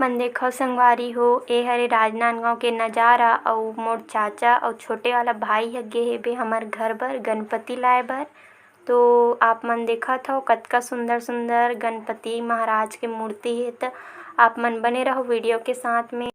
मन देखो संगवारी हो ए हरे राजनांदगांव के नज़ारा अउ मोर चाचा अउ छोटे वाला भाई ह गे हेबे हमर घर बर गणपति लाए बर। तो आप मन देखत हव कतका सुंदर-सुंदर गणपति महाराज के मूर्ति हे। त आप मन बने रहो वीडियो के साथ में।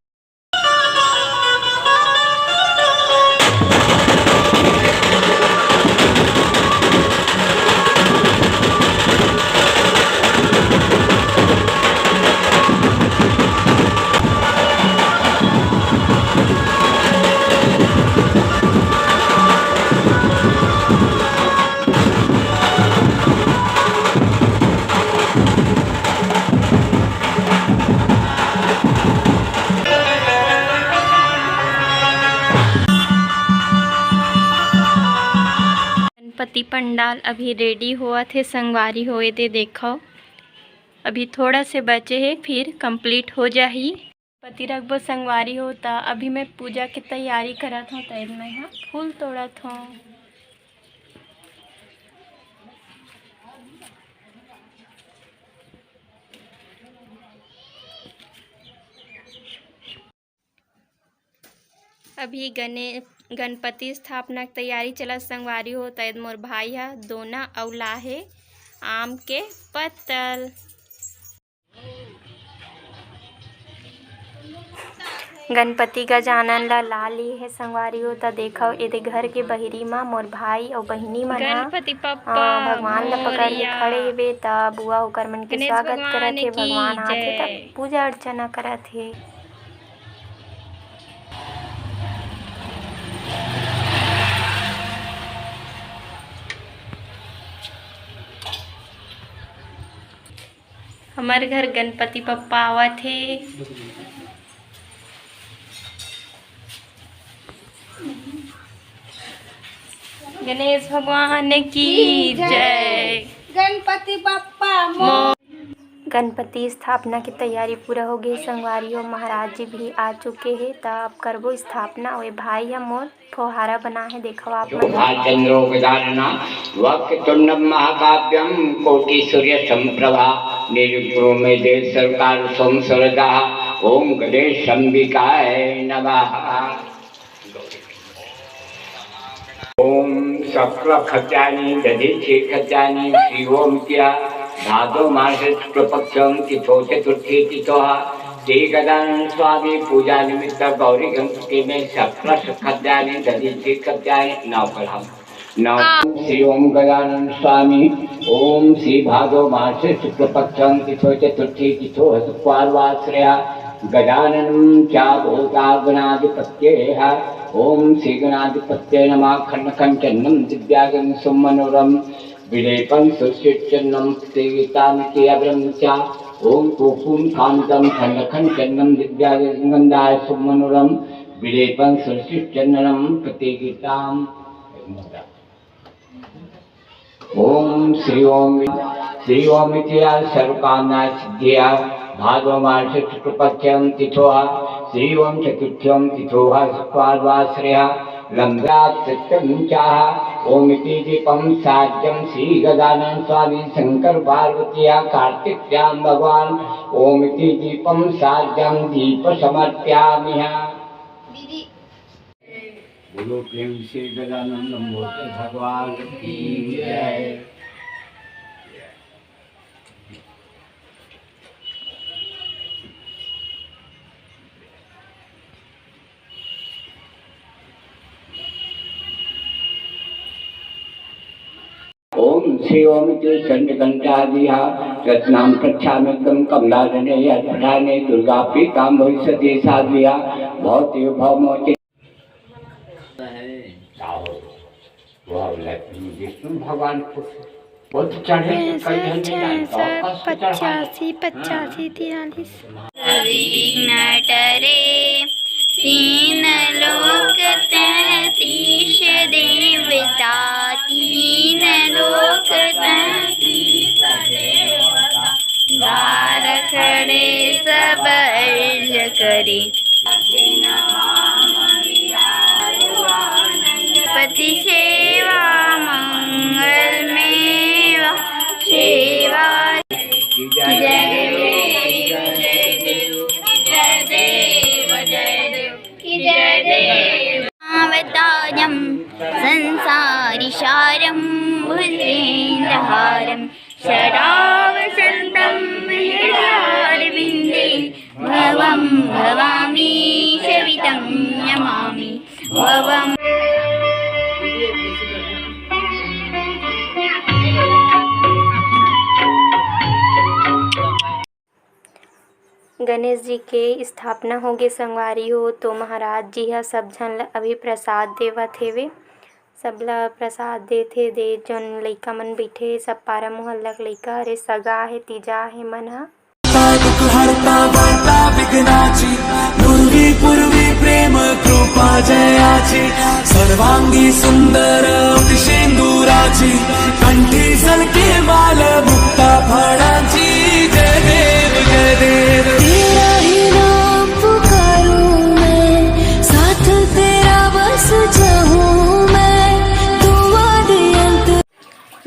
गणपति पंडाल अभी रेडी होवत हे संगवारी हो। ये देखो अभी थोड़ा से बचे हे फिर कंप्लीट हो जाही। पति रखबो संगवारी हो ता अभी मैं पूजा की तैयारी करत हूँ। तब मैं यहाँ फूल तोड़त हूँ। अभी गणपति स्थापना की तैयारी चलत संगवारी हो। तब मोर भाई हा दोना अउ लाहे आम के पत्तल। गणपति गजानन ला ला ली है संगवारी हो। ता देखो ये घर के बहिरी मा मोर भाई और बहिनी मन गणपति पप्पा भगवान ला पकड़ के खड़े हेबे। ता बुआ ओकर मन के स्वागत करत हे। भगवान आथे तब पूजा अर्चना करत हे। हमारे घर गणपति पप्पा आवत हे। गणेश भगवान की जय। गणपति बप्पा गणपति स्थापना की तैयारी पूरा हो गई संगवारी हो। महाराज जी भी आ चुके हैं। तब करबो स्थापना। और भाई हम मोर फुहारा बना है। देखो आप वक्रतुंड महाकाव्यम कोटि सूर्य संप्रभा निर्विघ्नो मे देव सरकार सोम सरदा। ओम गणेश अंबिकाय नमः। ओम शक्र खत्यानि दधीचि खत्यानि श्री ओम क्या भादो मास शुक्ल पक्षम तिथो चतुर्थी तिथो श्री गजानन स्वामी पूजा निमित्त गौरी गणपति में शक्र खत्यानि दधीचि खत्यानि नव श्री ओम गजानन स्वामी। ओम श्री भादो मास शुक्ल पक्षम तिथो चतुर्थी तिथो शुक्रवासरया गजाननं च भूतागणाधिपत्ये। ओम श्री गणाधिपत्ये नमः। खंड खंचन्नं दिव्यागं सुमनोरम विलेपं सुशिक्षन्नं तेगितामिति अब्रह्मचा। ओम कुसुम थामितं खंड खंचन्नं दिव्यागं गंधाय सुमनोरम विलेपं सुशिक्षन्नं प्रतिगिताम। ओम श्री ओम इति सर्वकामना सिद्धिया भादो मास शुक्ल पक्षम तिथो श्री ओम चतुर्थ्यम तिथो शुक्रवासरया लंब्यात्रित्यं चाह। ओम इति दीपं साज्यं श्री गजानन स्वामी शंकर पार्वतीया कार्तिक्यां भगवान। ओम इति दीपं साज्यं दीप समर्पयामि। बोलो प्रेम से गजानन मूर्ति भगवान की जय। ओम श्री ओम इति चंडघंटादिहा रत्नां प्रच्छाम्यं कमलादने यत्प्रधाने दुर्गा पीतां भविष्यति साध्विया भवति भवमोचि। विष्णु भगवान को बहुत चढ़े 85 विघ्न टरे तीन लोक तैतीस देवता। तीन लोक तैतीस देवता द्वार खड़े सब अर्ज करे। पति सेवा मंगल मेवा सेवा जय देव जय देव की जय देव। अवतारम संसारिसारम भुजगेन्द्रहारम शरावसंतं हृदयारविन्दे भवं भवामी सवितं नमामि भवम्। गणेश जी के स्थापना होगे संगवारी हो तो महाराज जी हा सब झन ला अभी प्रसाद देवत हेवे। सब ला प्रसाद देथे दे जन लइका मन बैठे सब पारा मोहल्ला के लइका हरे सगा है तीजा है मन हा। दुख हरता वार्ता विघ्नाची पूर्वी पूर्वी प्रेम कृपा जयाची सर्वांगी सुंदर शेंदुराची कंठी सलके माल मुक्ता फळाची जय देव जय देव। तेरा ही नाम पुकारूं मैं साथ तेरा बस जाऊं मैं दुआ दे अंत।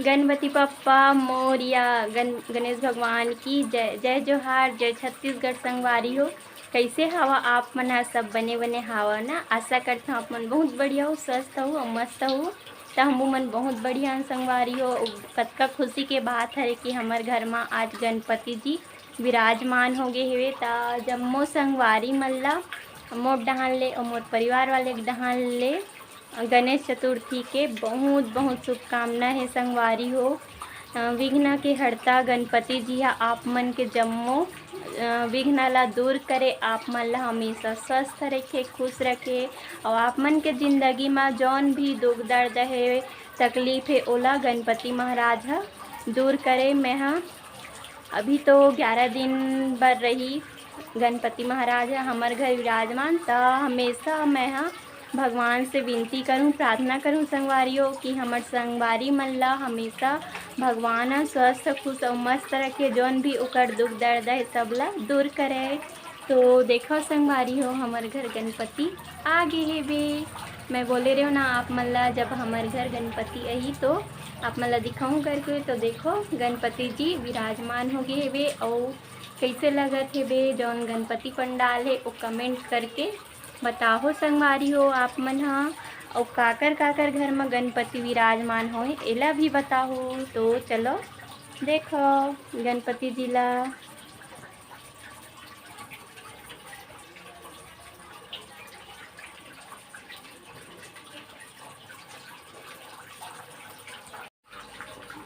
गणपति पप्पा मोरिया गणेश भगवान की जय। जय जोहार जय छत्तीसगढ़ संगवारी हो। कैसे हवा आप मन ह सब बने बने हवा ना। आशा करता हूँ आप मन बहुत बढ़िया हो, स्वस्थ हो और मस्त हो। तो हमू मन बहुत बढ़िया संगवारी हो। कतका खुशी के बात है कि हमार घर में आज गणपति जी विराजमान हो गए हुए। ता जम्मो संगवारी मन ला मोर डहान ले और मोर परिवार वाले के डहान ले गणेश चतुर्थी के बहुत बहुत शुभकामना है संगवारी हो। विघ्न के हरता गणपति जी हा आप मन के जम्मो विघ्न ला दूर करे, आप मन ला हमेशा स्वस्थ रखे, खुश रखे और आप मन के जिंदगी में जौन भी दुख दर्द है तकलीफ है ओला गणपति महाराज हा दूर करे। मैं हाँ अभी तो 11 दिन बर रही गणपति महाराज हमारे घर विराजमान। तो हमेशा मैं हाँ भगवान से विनती करूं, प्रार्थना करूं संगवारियों कि हमार संगवारी मन ला हमेशा भगवान स्वस्थ खुश और मस्त रखे, जौन भी उकर दुख दर्द है सब ला दूर करे। तो देखो संगवारी हो हमारे घर गणपति आ गए है बे। मैं बोले रही हूँ ना आप मन ला जब हमारे घर गणपति आई तो आप मन ला दिखाऊँ करके। तो देखो गणपति जी विराजमान हो गए बे और कैसे लगत है बे जौन गणपति पंडाल है वो कमेंट करके बताओ संगवारी हो आप मन हा। और काकर घर में गणपति विराजमान हो एला भी बताओ। तो चलो देखो गणपति जी ला।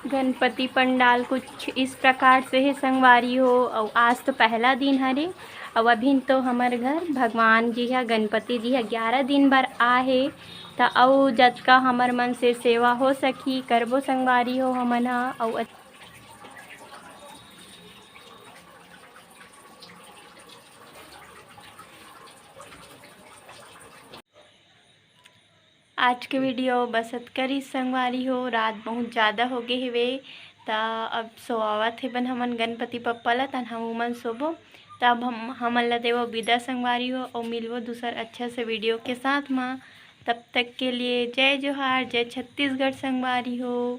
गणपति पंडाल कुछ इस प्रकार से है संगवारी हो। और आज तो पहला दिन हरे और अभी तो हमारे घर भगवान जी है गणपति जी है 11 दिन बर आहे। तो औ जतका हमार मन से सेवा हो सकी करबो संगवारी हो हमन हा। और आज के वीडियो बस करी संगवारी हो। रात बहुत ज़्यादा हो गए हुए ता अब सोआवत है बन हमन गणपति पप्पा ला तन हम मन सोबो। तब हमन ला देवो विदा संगवारी हो और मिलवो दूसर अच्छा से वीडियो के साथ में। तब तक के लिए जय जोहार जय छत्तीसगढ़ संगवारी हो।